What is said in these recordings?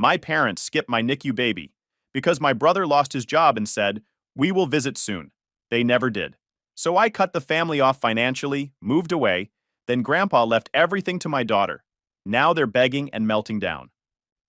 My parents skipped my NICU baby because my brother lost his job and said, "We will visit soon." They never did. So I cut the family off financially, moved away, then Grandpa left everything to my daughter. Now they're begging and melting down.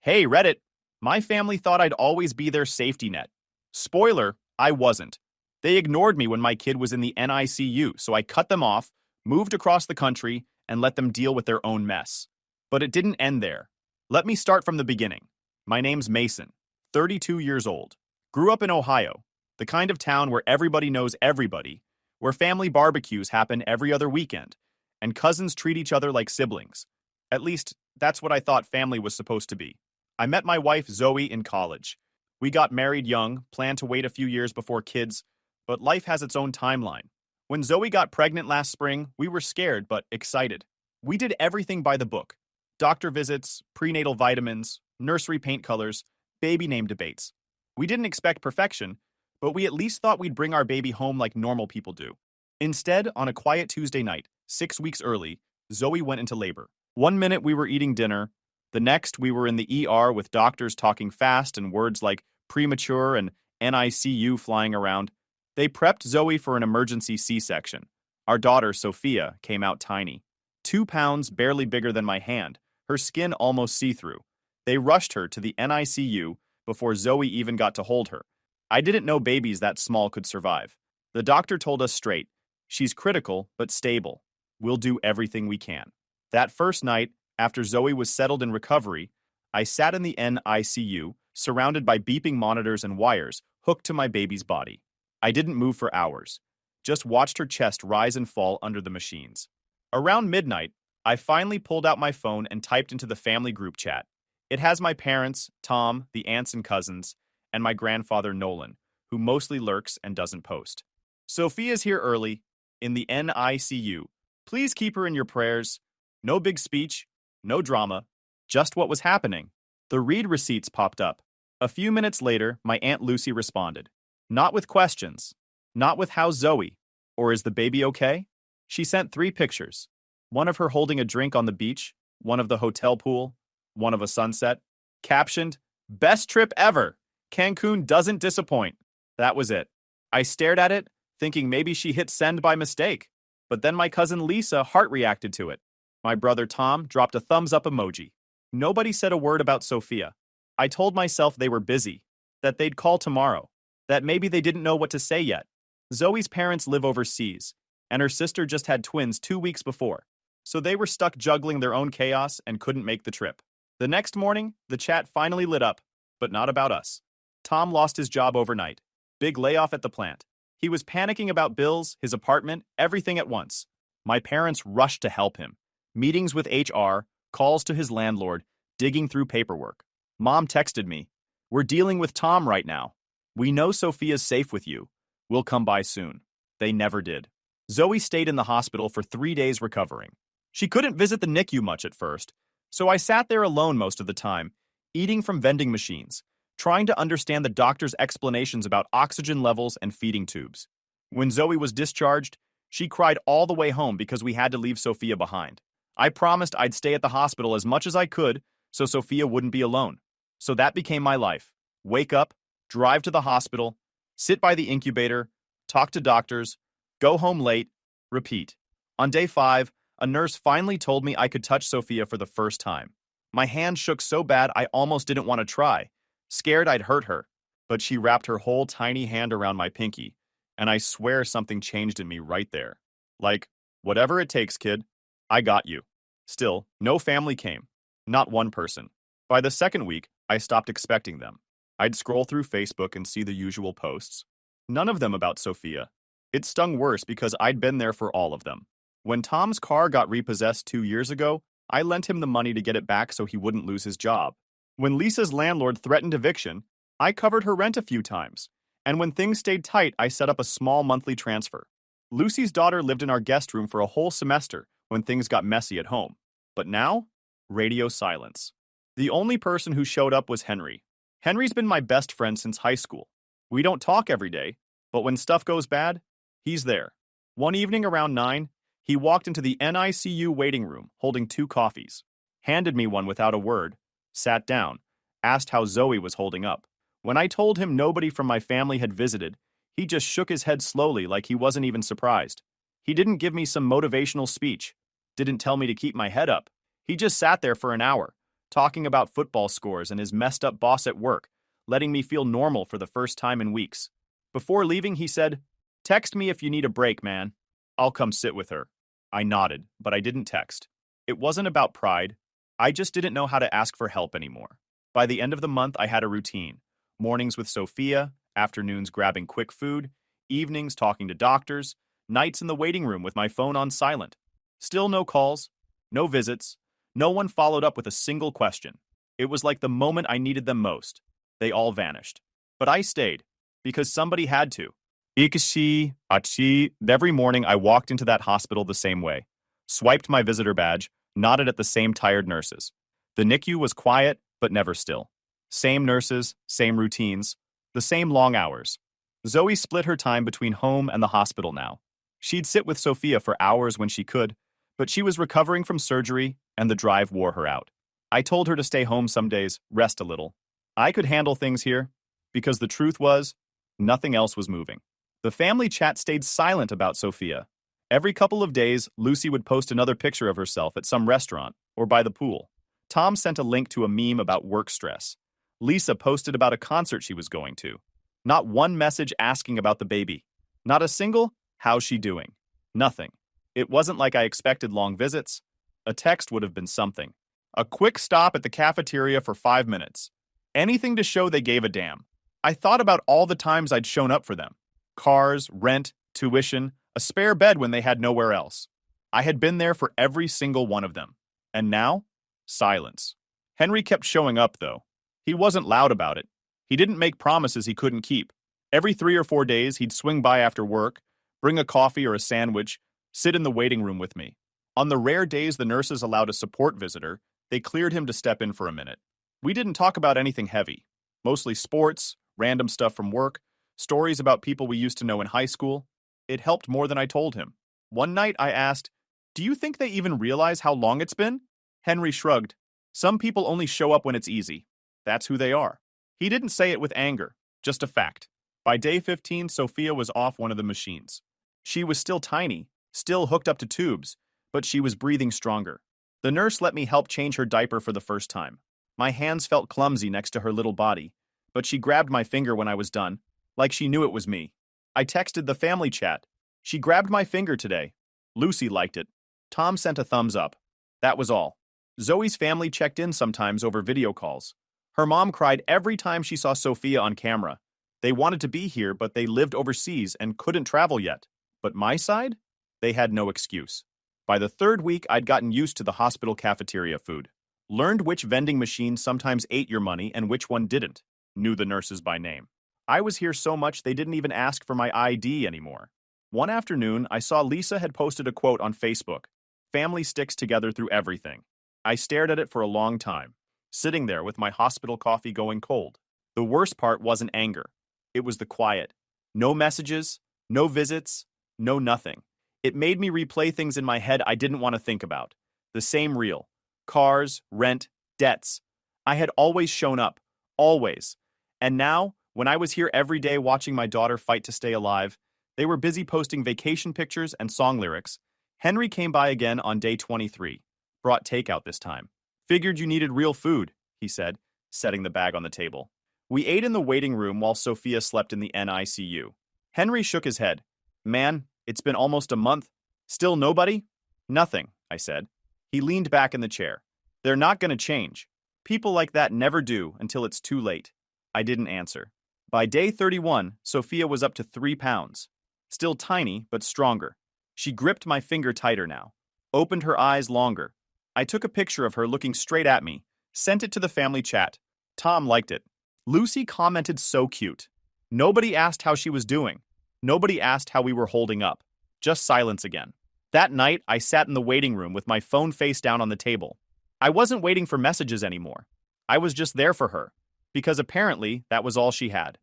Hey, Reddit, my family thought I'd always be their safety net. Spoiler, I wasn't. They ignored me when my kid was in the NICU, so I cut them off, moved across the country, and let them deal with their own mess. But it didn't end there. Let me start from the beginning. My name's Mason, 32 years old. Grew up in Ohio, the kind of town where everybody knows everybody, where family barbecues happen every other weekend, and cousins treat each other like siblings. At least, that's what I thought family was supposed to be. I met my wife Zoe in college. We got married young, planned to wait a few years before kids, but life has its own timeline. When Zoe got pregnant last spring, we were scared but excited. We did everything by the book. Doctor visits, prenatal vitamins, nursery paint colors, baby name debates. We didn't expect perfection, but we at least thought we'd bring our baby home like normal people do. Instead, on a quiet Tuesday night, 6 weeks early, Zoe went into labor. One minute we were eating dinner, the next we were in the ER with doctors talking fast and words like premature and NICU flying around. They prepped Zoe for an emergency C-section. Our daughter, Sophia, came out tiny. 2 pounds, barely bigger than my hand, her skin almost see-through. They rushed her to the NICU before Zoe even got to hold her. I didn't know babies that small could survive. The doctor told us straight, "She's critical, but stable. We'll do everything we can." That first night, after Zoe was settled in recovery, I sat in the NICU, surrounded by beeping monitors and wires hooked to my baby's body. I didn't move for hours, just watched her chest rise and fall under the machines. Around midnight, I finally pulled out my phone and typed into the family group chat. It has my parents, Tom, the aunts and cousins, and my grandfather Nolan, who mostly lurks and doesn't post. Sophia's here early, in the NICU. Please keep her in your prayers. No big speech, no drama, just what was happening. The read receipts popped up. A few minutes later, my Aunt Lucy responded. Not with questions. Not with how's Zoe? Or is the baby okay? She sent 3 pictures. One of her holding a drink on the beach, one of the hotel pool, one of a sunset. Captioned, "Best trip ever! Cancun doesn't disappoint." That was it. I stared at it, thinking maybe she hit send by mistake. But then my cousin Lisa heart reacted to it. My brother Tom dropped a thumbs up emoji. Nobody said a word about Sophia. I told myself they were busy, that they'd call tomorrow, that maybe they didn't know what to say yet. Zoe's parents live overseas, and her sister just had twins 2 weeks before, so they were stuck juggling their own chaos and couldn't make the trip. The next morning, the chat finally lit up, but not about us. Tom lost his job overnight. Big layoff at the plant. He was panicking about bills, his apartment, everything at once. My parents rushed to help him. Meetings with HR, calls to his landlord, digging through paperwork. Mom texted me, "We're dealing with Tom right now. We know Sophia's safe with you. We'll come by soon." They never did. Zoe stayed in the hospital for 3 days recovering. She couldn't visit the NICU much at first, so I sat there alone most of the time, eating from vending machines, trying to understand the doctor's explanations about oxygen levels and feeding tubes. When Zoe was discharged, she cried all the way home because we had to leave Sophia behind. I promised I'd stay at the hospital as much as I could so Sophia wouldn't be alone. So that became my life. Wake up, drive to the hospital, sit by the incubator, talk to doctors, go home late, repeat. On day 5, a nurse finally told me I could touch Sophia for the first time. My hand shook so bad I almost didn't want to try, scared I'd hurt her. But she wrapped her whole tiny hand around my pinky, and I swear something changed in me right there. Like, whatever it takes, kid. I got you. Still, no family came. Not one person. By the second week, I stopped expecting them. I'd scroll through Facebook and see the usual posts. None of them about Sophia. It stung worse because I'd been there for all of them. When Tom's car got repossessed 2 years ago, I lent him the money to get it back so he wouldn't lose his job. When Lisa's landlord threatened eviction, I covered her rent a few times. And when things stayed tight, I set up a small monthly transfer. Lucy's daughter lived in our guest room for a whole semester when things got messy at home. But now, radio silence. The only person who showed up was Henry. Henry's been my best friend since high school. We don't talk every day, but when stuff goes bad, he's there. One evening around 9, he walked into the NICU waiting room holding 2 coffees, handed me one without a word, sat down, asked how Zoe was holding up. When I told him nobody from my family had visited, he just shook his head slowly like he wasn't even surprised. He didn't give me some motivational speech, didn't tell me to keep my head up. He just sat there for an hour, talking about football scores and his messed up boss at work, letting me feel normal for the first time in weeks. Before leaving, he said, "Text me if you need a break, man. I'll come sit with her." I nodded, but I didn't text. It wasn't about pride. I just didn't know how to ask for help anymore. By the end of the month, I had a routine. Mornings with Sophia, afternoons grabbing quick food, evenings talking to doctors, nights in the waiting room with my phone on silent. Still no calls, no visits, no one followed up with a single question. It was like the moment I needed them most. They all vanished. But I stayed, because somebody had to. Ikashi, Achi, every morning I walked into that hospital the same way. Swiped my visitor badge, nodded at the same tired nurses. The NICU was quiet, but never still. Same nurses, same routines, the same long hours. Zoe split her time between home and the hospital now. She'd sit with Sophia for hours when she could, but she was recovering from surgery and the drive wore her out. I told her to stay home some days, rest a little. I could handle things here, because the truth was, nothing else was moving. The family chat stayed silent about Sophia. Every couple of days, Lucy would post another picture of herself at some restaurant or by the pool. Tom sent a link to a meme about work stress. Lisa posted about a concert she was going to. Not one message asking about the baby. Not a single, "How's she doing?" Nothing. It wasn't like I expected long visits. A text would have been something. A quick stop at the cafeteria for 5 minutes. Anything to show they gave a damn. I thought about all the times I'd shown up for them. Cars, rent, tuition, a spare bed when they had nowhere else. I had been there for every single one of them. And now? Silence. Henry kept showing up, though. He wasn't loud about it. He didn't make promises he couldn't keep. Every 3 or 4 days, he'd swing by after work, bring a coffee or a sandwich, sit in the waiting room with me. On the rare days the nurses allowed a support visitor, they cleared him to step in for a minute. We didn't talk about anything heavy. Mostly sports, random stuff from work, stories about people we used to know in high school. It helped more than I told him. One night I asked, "Do you think they even realize how long it's been?" Henry shrugged. "Some people only show up when it's easy. That's who they are." He didn't say it with anger, just a fact. By day 15, Sophia was off one of the machines. She was still tiny, still hooked up to tubes, but she was breathing stronger. The nurse let me help change her diaper for the first time. My hands felt clumsy next to her little body, but she grabbed my finger when I was done, like she knew it was me. I texted the family chat. "She grabbed my finger today." Lucy liked it. Tom sent a thumbs up. That was all. Zoe's family checked in sometimes over video calls. Her mom cried every time she saw Sophia on camera. They wanted to be here, but they lived overseas and couldn't travel yet. But my side? They had no excuse. By the 3rd week, I'd gotten used to the hospital cafeteria food. Learned which vending machine sometimes ate your money and which one didn't. Knew the nurses by name. I was here so much they didn't even ask for my ID anymore. One afternoon, I saw Lisa had posted a quote on Facebook. "Family sticks together through everything." I stared at it for a long time, sitting there with my hospital coffee going cold. The worst part wasn't anger. It was the quiet. No messages, no visits, no nothing. It made me replay things in my head I didn't want to think about. The same reel. Cars, rent, debts. I had always shown up. Always. And now, when I was here every day watching my daughter fight to stay alive, they were busy posting vacation pictures and song lyrics. Henry came by again on day 23. Brought takeout this time. "Figured you needed real food," he said, setting the bag on the table. We ate in the waiting room while Sophia slept in the NICU. Henry shook his head. "Man, it's been almost a month. Still nobody?" "Nothing," I said. He leaned back in the chair. "They're not going to change. People like that never do until it's too late." I didn't answer. By day 31, Sophia was up to 3 pounds. Still tiny, but stronger. She gripped my finger tighter now. Opened her eyes longer. I took a picture of her looking straight at me, sent it to the family chat. Tom liked it. Lucy commented, "So cute." Nobody asked how she was doing. Nobody asked how we were holding up. Just silence again. That night, I sat in the waiting room with my phone face down on the table. I wasn't waiting for messages anymore. I was just there for her, because apparently that was all she had.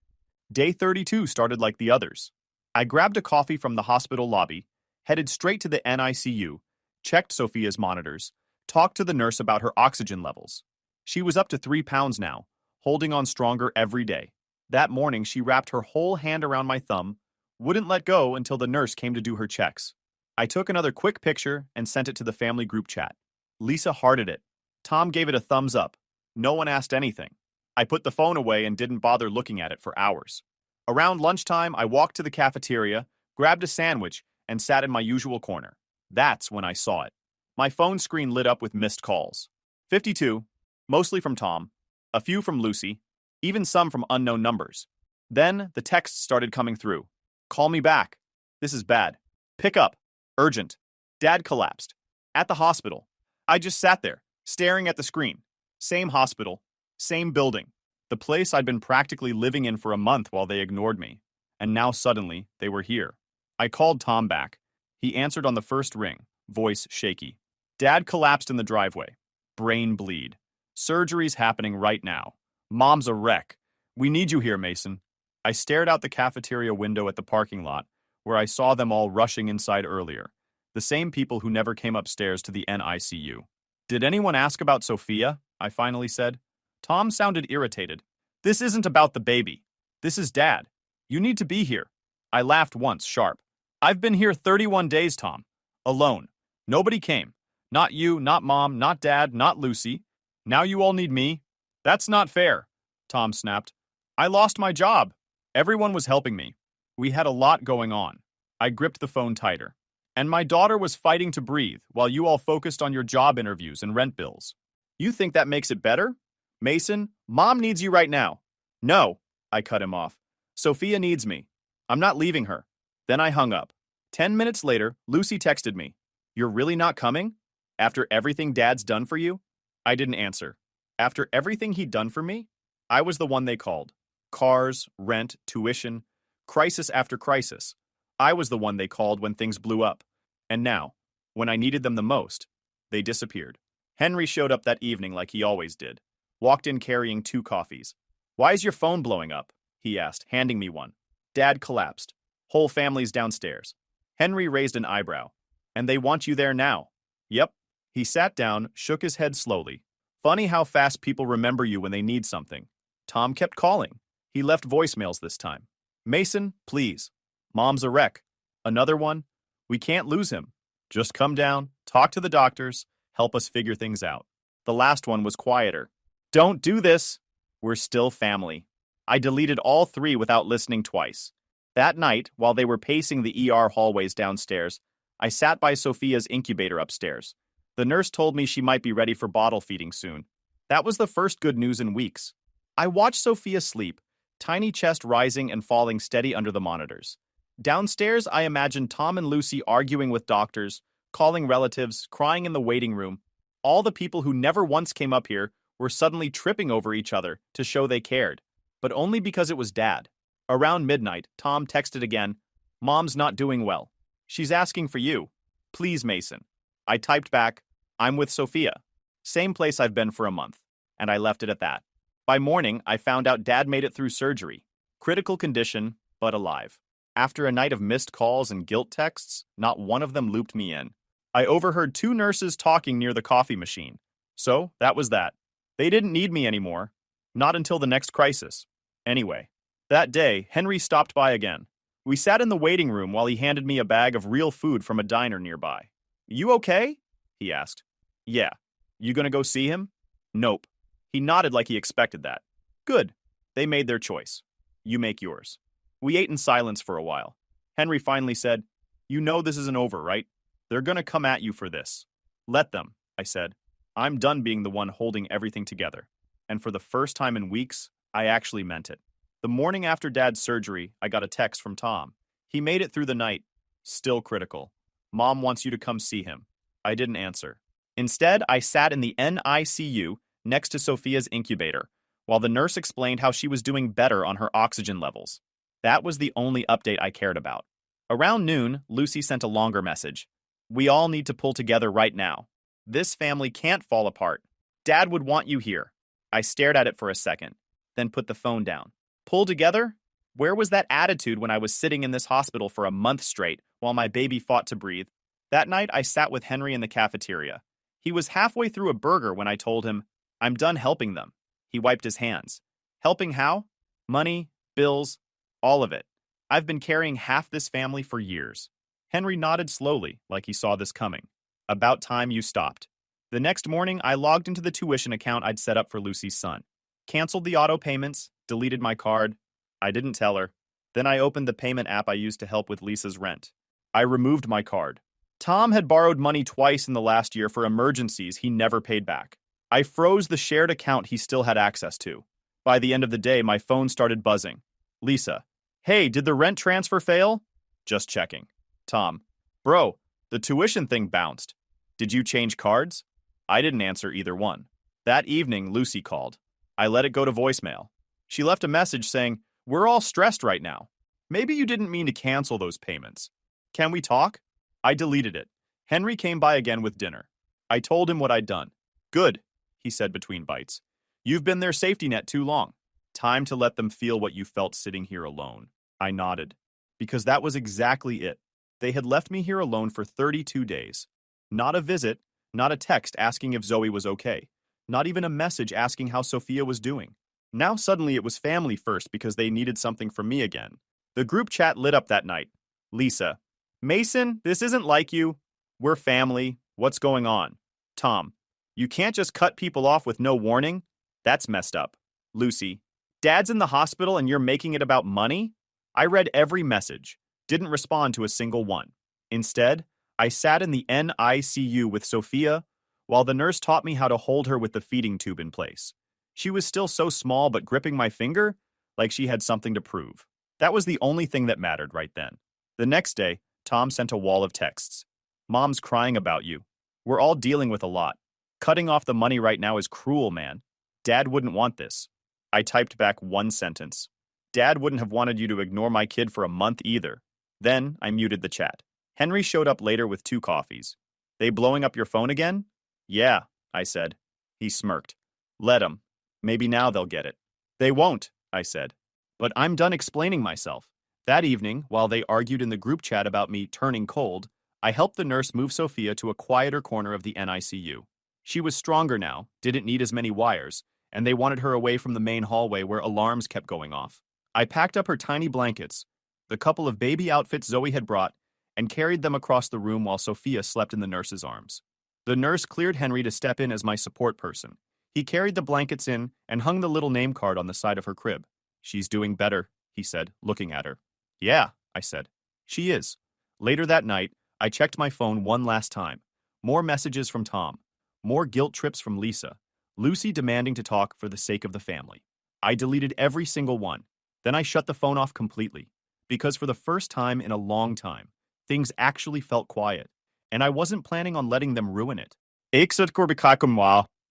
Day 32 started like the others. I grabbed a coffee from the hospital lobby, headed straight to the NICU, checked Sophia's monitors, talked to the nurse about her oxygen levels. She was up to 3 pounds now, holding on stronger every day. That morning, she wrapped her whole hand around my thumb, wouldn't let go until the nurse came to do her checks. I took another quick picture and sent it to the family group chat. Lisa hearted it. Tom gave it a thumbs up. No one asked anything. I put the phone away and didn't bother looking at it for hours. Around lunchtime, I walked to the cafeteria, grabbed a sandwich, and sat in my usual corner. That's when I saw it. My phone screen lit up with missed calls. 52, mostly from Tom, a few from Lucy, even some from unknown numbers. Then the texts started coming through. Call me back. This is bad. Pick up. Urgent. Dad collapsed. At the hospital. I just sat there, staring at the screen. Same hospital. Same building. The place I'd been practically living in for a month while they ignored me. And now suddenly, they were here. I called Tom back. He answered on the first ring, voice shaky. Dad collapsed in the driveway. Brain bleed. Surgery's happening right now. Mom's a wreck. We need you here, Mason. I stared out the cafeteria window at the parking lot, where I saw them all rushing inside earlier. The same people who never came upstairs to the NICU. Did anyone ask about Sophia? I finally said. Tom sounded irritated. This isn't about the baby. This is Dad. You need to be here. I laughed once, sharp. I've been here 31 days, Tom. Alone. Nobody came. Not you, not Mom, not Dad, not Lucy. Now you all need me? That's not fair, Tom snapped. I lost my job. Everyone was helping me. We had a lot going on. I gripped the phone tighter. And my daughter was fighting to breathe while you all focused on your job interviews and rent bills. You think that makes it better? Mason, Mom needs you right now. No, I cut him off. Sophia needs me. I'm not leaving her. Then I hung up. 10 minutes later, Lucy texted me. You're really not coming? After everything Dad's done for you? I didn't answer. After everything he'd done for me? I was the one they called. Cars, rent, tuition, crisis after crisis. I was the one they called when things blew up. And now, when I needed them the most, they disappeared. Henry showed up that evening like he always did. Walked in carrying 2 coffees. Why is your phone blowing up? He asked, handing me one. Dad collapsed. Whole family's downstairs. Henry raised an eyebrow. And they want you there now. Yep. He sat down, shook his head slowly. Funny how fast people remember you when they need something. Tom kept calling. He left voicemails this time. Mason, please. Mom's a wreck. Another one? We can't lose him. Just come down, talk to the doctors, help us figure things out. The last one was quieter. Don't do this. We're still family. I deleted all 3 without listening twice. That night, while they were pacing the ER hallways downstairs, I sat by Sophia's incubator upstairs. The nurse told me she might be ready for bottle feeding soon. That was the first good news in weeks. I watched Sophia sleep, tiny chest rising and falling steady under the monitors. Downstairs, I imagined Tom and Lucy arguing with doctors, calling relatives, crying in the waiting room. All the people who never once came up here were suddenly tripping over each other to show they cared, but only because it was Dad. Around midnight, Tom texted again, Mom's not doing well. She's asking for you. Please, Mason. I typed back, I'm with Sophia. Same place I've been for a month. And I left it at that. By morning, I found out Dad made it through surgery. Critical condition, but alive. After a night of missed calls and guilt texts, not one of them looped me in. I overheard 2 nurses talking near the coffee machine. So, that was that. They didn't need me anymore. Not until the next crisis. Anyway, that day, Henry stopped by again. We sat in the waiting room while he handed me a bag of real food from a diner nearby. You okay? He asked. Yeah. You gonna go see him? Nope. He nodded like he expected that. Good. They made their choice. You make yours. We ate in silence for a while. Henry finally said, You know this isn't over, right? They're gonna come at you for this. Let them, I said. I'm done being the one holding everything together. And for the first time in weeks, I actually meant it. The morning after Dad's surgery, I got a text from Tom. He made it through the night. Still critical. Mom wants you to come see him. I didn't answer. Instead, I sat in the NICU next to Sophia's incubator, while the nurse explained how she was doing better on her oxygen levels. That was the only update I cared about. Around noon, Lucy sent a longer message. We all need to pull together right now. This family can't fall apart. Dad would want you here. I stared at it for a second, then put the phone down. Pull together? Where was that attitude when I was sitting in this hospital for a month straight while my baby fought to breathe? That night, I sat with Henry in the cafeteria. He was halfway through a burger when I told him, I'm done helping them. He wiped his hands. Helping how? Money, bills, all of it. I've been carrying half this family for years. Henry nodded slowly, like he saw this coming. About time you stopped. The next morning, I logged into the tuition account I'd set up for Lucy's son. Canceled the auto payments, deleted my card. I didn't tell her. Then I opened the payment app I used to help with Lisa's rent. I removed my card. Tom had borrowed money twice in the last year for emergencies he never paid back. I froze the shared account he still had access to. By the end of the day, my phone started buzzing. Lisa. Hey, did the rent transfer fail? Just checking. Tom. Bro, the tuition thing bounced. Did you change cards? I didn't answer either one. That evening, Lucy called. I let it go to voicemail. She left a message saying, "We're all stressed right now. Maybe you didn't mean to cancel those payments. Can we talk?" I deleted it. Henry came by again with dinner. I told him what I'd done. Good, he said between bites. You've been their safety net too long. Time to let them feel what you felt sitting here alone. I nodded. Because that was exactly it. They had left me here alone for 32 days. Not a visit, not a text asking if Zoe was okay. Not even a message asking how Sophia was doing. Now suddenly it was family first because they needed something from me again. The group chat lit up that night. Lisa. Mason, this isn't like you. We're family. What's going on? Tom. You can't just cut people off with no warning. That's messed up. Lucy. Dad's in the hospital and you're making it about money? I read every message. Didn't respond to a single one. Instead, I sat in the NICU with Sophia while the nurse taught me how to hold her with the feeding tube in place. She was still so small but gripping my finger like she had something to prove. That was the only thing that mattered right then. The next day, Tom sent a wall of texts. Mom's crying about you. We're all dealing with a lot. Cutting off the money right now is cruel, man. Dad wouldn't want this. I typed back one sentence. Dad wouldn't have wanted you to ignore my kid for a month either. Then I muted the chat. Henry showed up later with 2 coffees. They blowing up your phone again? Yeah, I said. He smirked. Let 'em. Maybe now they'll get it. They won't, I said. But I'm done explaining myself. That evening, while they argued in the group chat about me turning cold, I helped the nurse move Sophia to a quieter corner of the NICU. She was stronger now, didn't need as many wires, and they wanted her away from the main hallway where alarms kept going off. I packed up her tiny blankets, the couple of baby outfits Zoe had brought, and carried them across the room while Sophia slept in the nurse's arms. The nurse cleared Henry to step in as my support person. He carried the blankets in and hung the little name card on the side of her crib. She's doing better, he said, looking at her. Yeah, I said. She is. Later that night, I checked my phone one last time. More messages from Tom. More guilt trips from Lisa. Lucy demanding to talk for the sake of the family. I deleted every single one. Then I shut the phone off completely. Because for the first time in a long time, things actually felt quiet. And I wasn't planning on letting them ruin it.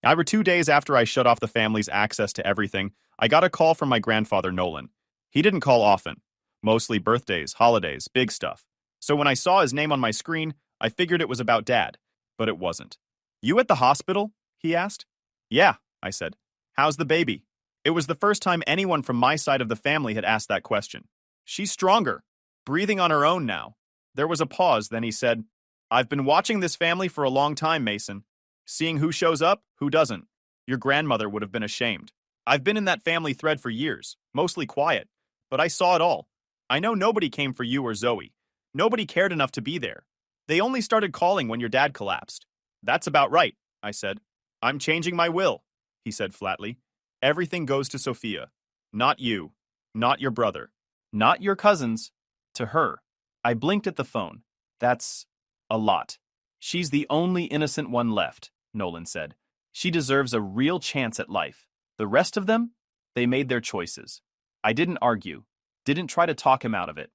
Over 2 days after I shut off the family's access to everything, I got a call from my grandfather, Nolan. He didn't call often. Mostly birthdays, holidays, big stuff. So when I saw his name on my screen, I figured it was about Dad. But it wasn't. You at the hospital? He asked. Yeah, I said. How's the baby? It was the first time anyone from my side of the family had asked that question. She's stronger, breathing on her own now. There was a pause, then he said, I've been watching this family for a long time, Mason. Seeing who shows up, who doesn't. Your grandmother would have been ashamed. I've been in that family thread for years, mostly quiet. But I saw it all. I know nobody came for you or Zoe. Nobody cared enough to be there. They only started calling when your dad collapsed. That's about right, I said. I'm changing my will, he said flatly. Everything goes to Sophia. Not you. Not your brother. Not your cousins. To her. I blinked at the phone. That's a lot. She's the only innocent one left, Nolan said. She deserves a real chance at life. The rest of them? They made their choices. I didn't argue. Didn't try to talk him out of it.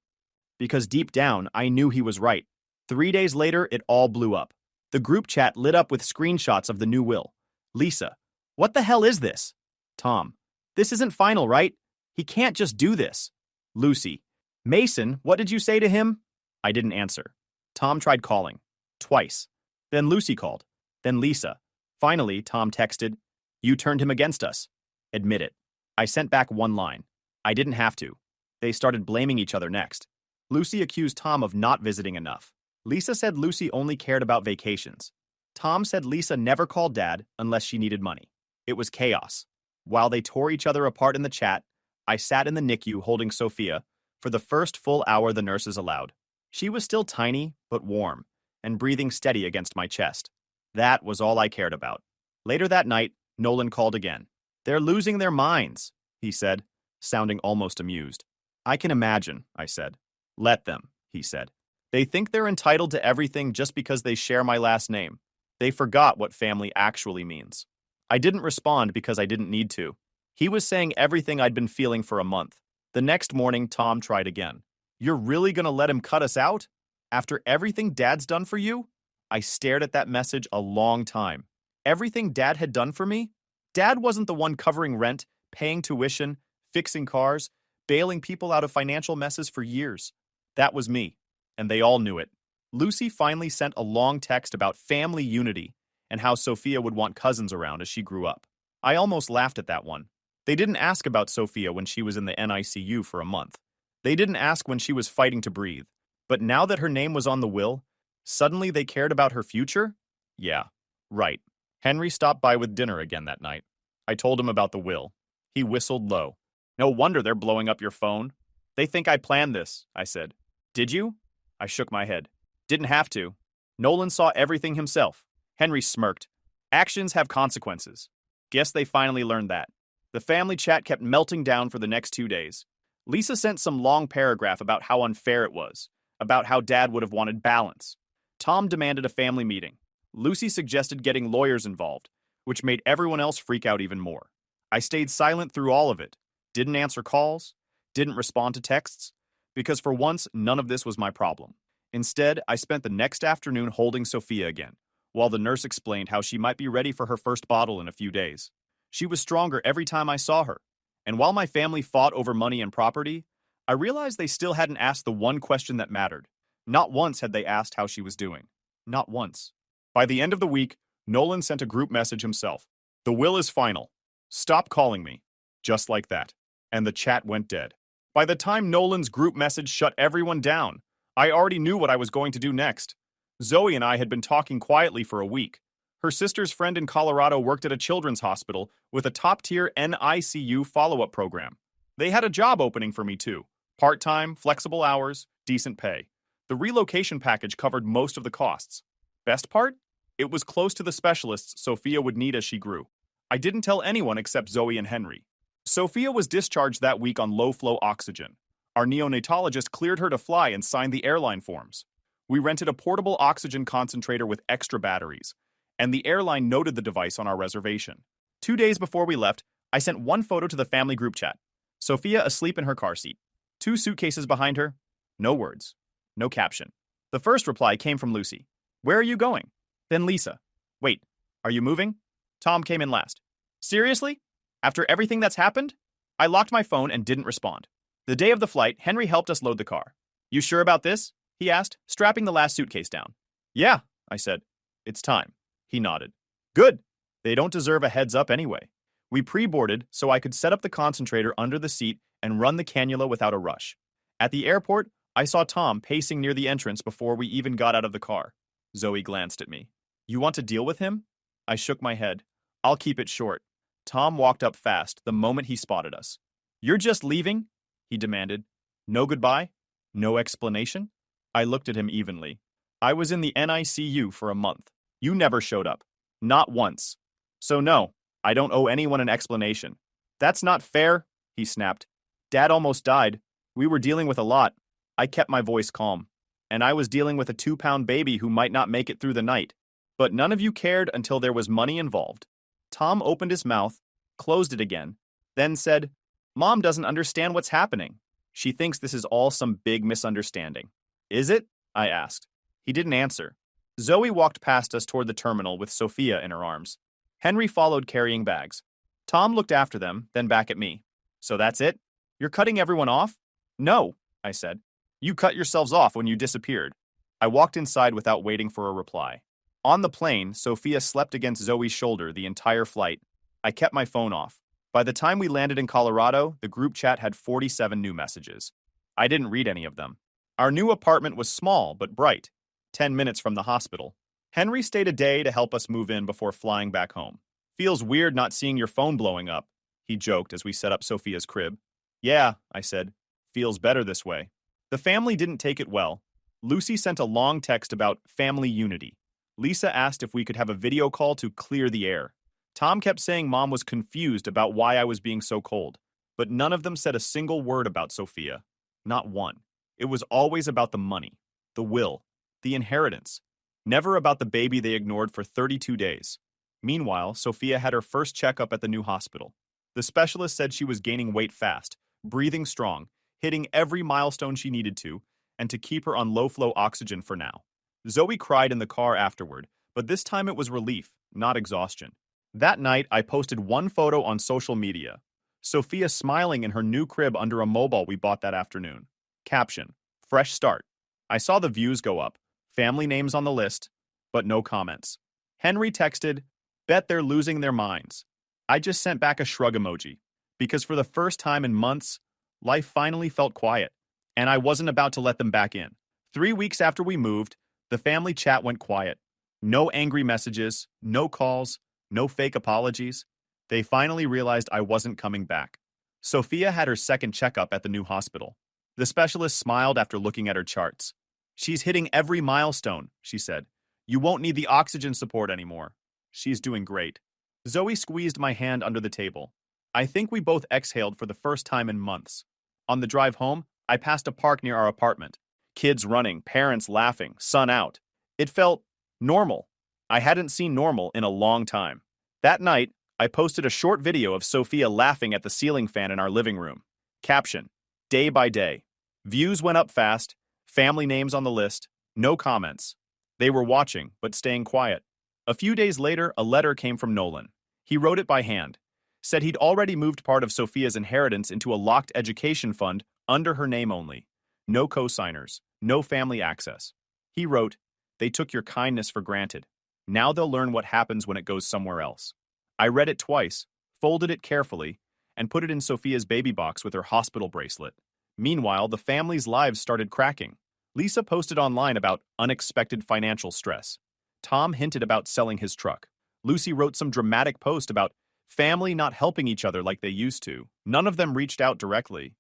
Because deep down, I knew he was right. 3 days later, it all blew up. The group chat lit up with screenshots of the new will. Lisa, what the hell is this? Tom, this isn't final, right? He can't just do this. Lucy, Mason, what did you say to him? I didn't answer. Tom tried calling. Twice. Then Lucy called. Then Lisa. Finally, Tom texted, You turned him against us. Admit it. I sent back one line. I didn't have to. They started blaming each other next. Lucy accused Tom of not visiting enough. Lisa said Lucy only cared about vacations. Tom said Lisa never called Dad unless she needed money. It was chaos. While they tore each other apart in the chat, I sat in the NICU holding Sophia for the first full hour the nurses allowed. She was still tiny, but warm, and breathing steady against my chest. That was all I cared about. Later that night, Nolan called again. "They're losing their minds," he said, sounding almost amused. "I can imagine," I said. "Let them," he said. "They think they're entitled to everything just because they share my last name. They forgot what family actually means." I didn't respond because I didn't need to. He was saying everything I'd been feeling for a month. The next morning, Tom tried again. "You're really gonna let him cut us out? After everything Dad's done for you?" I stared at that message a long time. Everything Dad had done for me? Dad wasn't the one covering rent, paying tuition, fixing cars, bailing people out of financial messes for years. That was me, and they all knew it. Lucy finally sent a long text about family unity and how Sophia would want cousins around as she grew up. I almost laughed at that one. They didn't ask about Sophia when she was in the NICU for a month. They didn't ask when she was fighting to breathe. But now that her name was on the will, suddenly they cared about her future? Yeah, right. Henry stopped by with dinner again that night. I told him about the will. He whistled low. "No wonder they're blowing up your phone. They think I planned this," I said. "Did you?" I shook my head. "Didn't have to. Nolan saw everything himself." Henry smirked. "Actions have consequences." Guess they finally learned that. The family chat kept melting down for the next 2 days. Lisa sent some long paragraph about how unfair it was, about how Dad would have wanted balance. Tom demanded a family meeting. Lucy suggested getting lawyers involved, which made everyone else freak out even more. I stayed silent through all of it, didn't answer calls, didn't respond to texts, because for once, none of this was my problem. Instead, I spent the next afternoon holding Sophia again, while the nurse explained how she might be ready for her first bottle in a few days. She was stronger every time I saw her, and while my family fought over money and property, I realized they still hadn't asked the one question that mattered. Not once had they asked how she was doing. Not once. By the end of the week, Nolan sent a group message himself. "The will is final. Stop calling me." Just like that. And the chat went dead. By the time Nolan's group message shut everyone down, I already knew what I was going to do next. Zoe and I had been talking quietly for a week. Her sister's friend in Colorado worked at a children's hospital with a top-tier NICU follow-up program. They had a job opening for me too. Part-time, flexible hours, decent pay. The relocation package covered most of the costs. Best part? It was close to the specialists Sophia would need as she grew. I didn't tell anyone except Zoe and Henry. Sophia was discharged that week on low-flow oxygen. Our neonatologist cleared her to fly and signed the airline forms. We rented a portable oxygen concentrator with extra batteries, and the airline noted the device on our reservation. 2 days before we left, I sent one photo to the family group chat. Sophia asleep in her car seat. 2 suitcases behind her. No words. No caption. The first reply came from Lucy. "Where are you going?" Then Lisa. "Wait, are you moving?" Tom came in last. "Seriously? After everything that's happened?" I locked my phone and didn't respond. The day of the flight, Henry helped us load the car. "You sure about this?" he asked, strapping the last suitcase down. "Yeah," I said. "It's time." He nodded. "Good. They don't deserve a heads up anyway." We pre-boarded so I could set up the concentrator under the seat and run the cannula without a rush. At the airport, I saw Tom pacing near the entrance before we even got out of the car. Zoe glanced at me. "You want to deal with him?" I shook my head. "I'll keep it short." Tom walked up fast the moment he spotted us. "You're just leaving?" he demanded. "No goodbye? No explanation?" I looked at him evenly. "I was in the NICU for a month. You never showed up. Not once. So no, I don't owe anyone an explanation." "That's not fair," he snapped. "Dad almost died. We were dealing with a lot." I kept my voice calm. "And I was dealing with a 2-pound baby who might not make it through the night. But none of you cared until there was money involved." Tom opened his mouth, closed it again, then said, "Mom doesn't understand what's happening. She thinks this is all some big misunderstanding." "Is it?" I asked. He didn't answer. Zoe walked past us toward the terminal with Sophia in her arms. Henry followed carrying bags. Tom looked after them, then back at me. "So that's it? You're cutting everyone off?" "No," I said. "You cut yourselves off when you disappeared." I walked inside without waiting for a reply. On the plane, Sophia slept against Zoe's shoulder the entire flight. I kept my phone off. By the time we landed in Colorado, the group chat had 47 new messages. I didn't read any of them. Our new apartment was small but bright, 10 minutes from the hospital. Henry stayed a day to help us move in before flying back home. "Feels weird not seeing your phone blowing up." he joked as we set up Sophia's crib. Yeah, I said. Feels better this way. The family didn't take it well. Lucy sent a long text about family unity. Lisa asked if we could have a video call to clear the air. Tom kept saying Mom was confused about why I was being so cold, but none of them said a single word about Sophia. Not one. It was always about the money, the will, the inheritance. Never about the baby they ignored for 32 days. Meanwhile, Sophia had her first checkup at the new hospital. The specialist said she was gaining weight fast, breathing strong, hitting every milestone she needed to, and to keep her on low-flow oxygen for now. Zoe cried in the car afterward, but this time it was relief, not exhaustion. That night, I posted one photo on social media. Sophia smiling in her new crib under a mobile we bought that afternoon. Caption: fresh start. I saw the views go up, family names on the list, but no comments. Henry texted, bet they're losing their minds. I just sent back a shrug emoji, because for the first time in months, life finally felt quiet, and I wasn't about to let them back in. 3 weeks after we moved, the family chat went quiet. No angry messages, no calls, no fake apologies. They finally realized I wasn't coming back. Sophia had her second checkup at the new hospital. The specialist smiled after looking at her charts. She's hitting every milestone, she said. You won't need the oxygen support anymore. She's doing great. Zoe squeezed my hand under the table. I think we both exhaled for the first time in months. On the drive home, I passed a park near our apartment. Kids running, parents laughing, sun out. It felt normal. I hadn't seen normal in a long time. That night, I posted a short video of Sophia laughing at the ceiling fan in our living room. Caption: day by day. Views went up fast, family names on the list, no comments. They were watching, but staying quiet. A few days later, a letter came from Nolan. He wrote it by hand. Said he'd already moved part of Sophia's inheritance into a locked education fund under her name only. No co-signers, no family access. He wrote, they took your kindness for granted. Now they'll learn what happens when it goes somewhere else. I read it twice, folded it carefully, and put it in Sophia's baby box with her hospital bracelet. Meanwhile, the family's lives started cracking. Lisa posted online about unexpected financial stress. Tom hinted about selling his truck. Lucy wrote some dramatic post about family not helping each other like they used to. None of them reached out directly.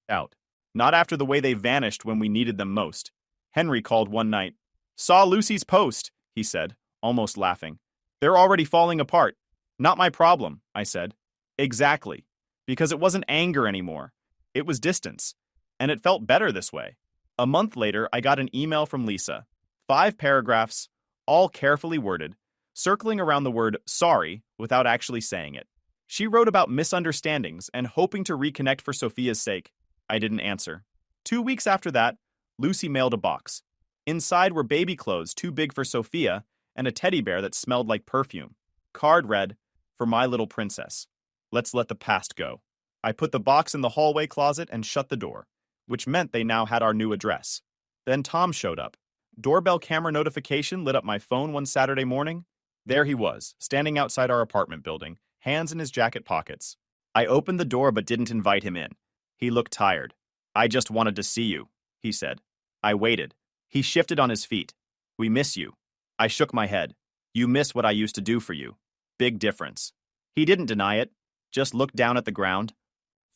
Not after the way they vanished when we needed them most. Henry called one night. Saw Lucy's post, he said, almost laughing. They're already falling apart. Not my problem, I said. Exactly. Because it wasn't anger anymore. It was distance. And it felt better this way. A month later, I got an email from Lisa. 5 paragraphs, all carefully worded, circling around the word sorry without actually saying it. She wrote about misunderstandings and hoping to reconnect for Sophia's sake. I didn't answer. 2 weeks after that, Lucy mailed a box. Inside were baby clothes too big for Sophia and a teddy bear that smelled like perfume. Card read, for my little princess. Let's let the past go. I put the box in the hallway closet and shut the door, which meant they now had our new address. Then Tom showed up. Doorbell camera notification lit up my phone one Saturday morning. There he was, standing outside our apartment building, hands in his jacket pockets. I opened the door but didn't invite him in. He looked tired. I just wanted to see you, he said. I waited. He shifted on his feet. We miss you. I shook my head. You miss what I used to do for you. Big difference. He didn't deny it, just looked down at the ground.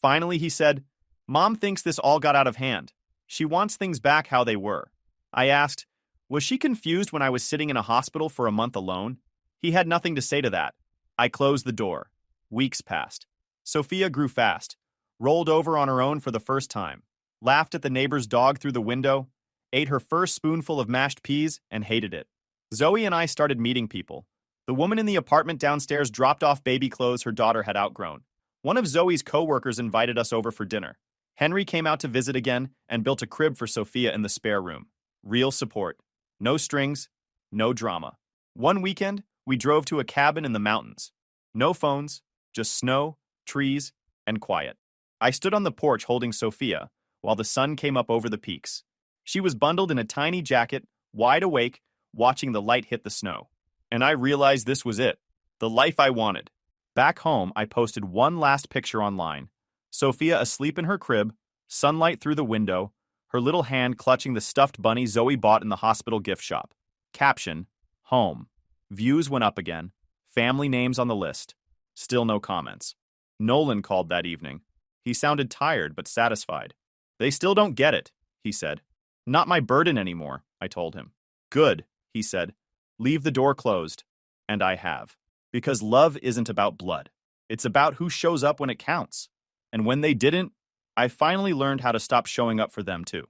Finally, he said, Mom thinks this all got out of hand. She wants things back how they were. I asked, was she confused when I was sitting in a hospital for a month alone? He had nothing to say to that. I closed the door. Weeks passed. Sophia grew fast, rolled over on her own for the first time, laughed at the neighbor's dog through the window, ate her first spoonful of mashed peas, and hated it. Zoe and I started meeting people. The woman in the apartment downstairs dropped off baby clothes her daughter had outgrown. One of Zoe's co-workers invited us over for dinner. Henry came out to visit again and built a crib for Sophia in the spare room. Real support. No strings, no drama. One weekend, we drove to a cabin in the mountains. No phones, just snow, trees, and quiet. I stood on the porch holding Sophia while the sun came up over the peaks. She was bundled in a tiny jacket, wide awake, watching the light hit the snow. And I realized this was it, the life I wanted. Back home, I posted one last picture online. Sophia asleep in her crib, sunlight through the window, her little hand clutching the stuffed bunny Zoe bought in the hospital gift shop. Caption, home. Views went up again. Family names on the list. Still no comments. Nolan called that evening. He sounded tired but satisfied. They still don't get it, he said. Not my burden anymore, I told him. Good, he said. Leave the door closed. And I have. Because love isn't about blood. It's about who shows up when it counts. And when they didn't, I finally learned how to stop showing up for them too.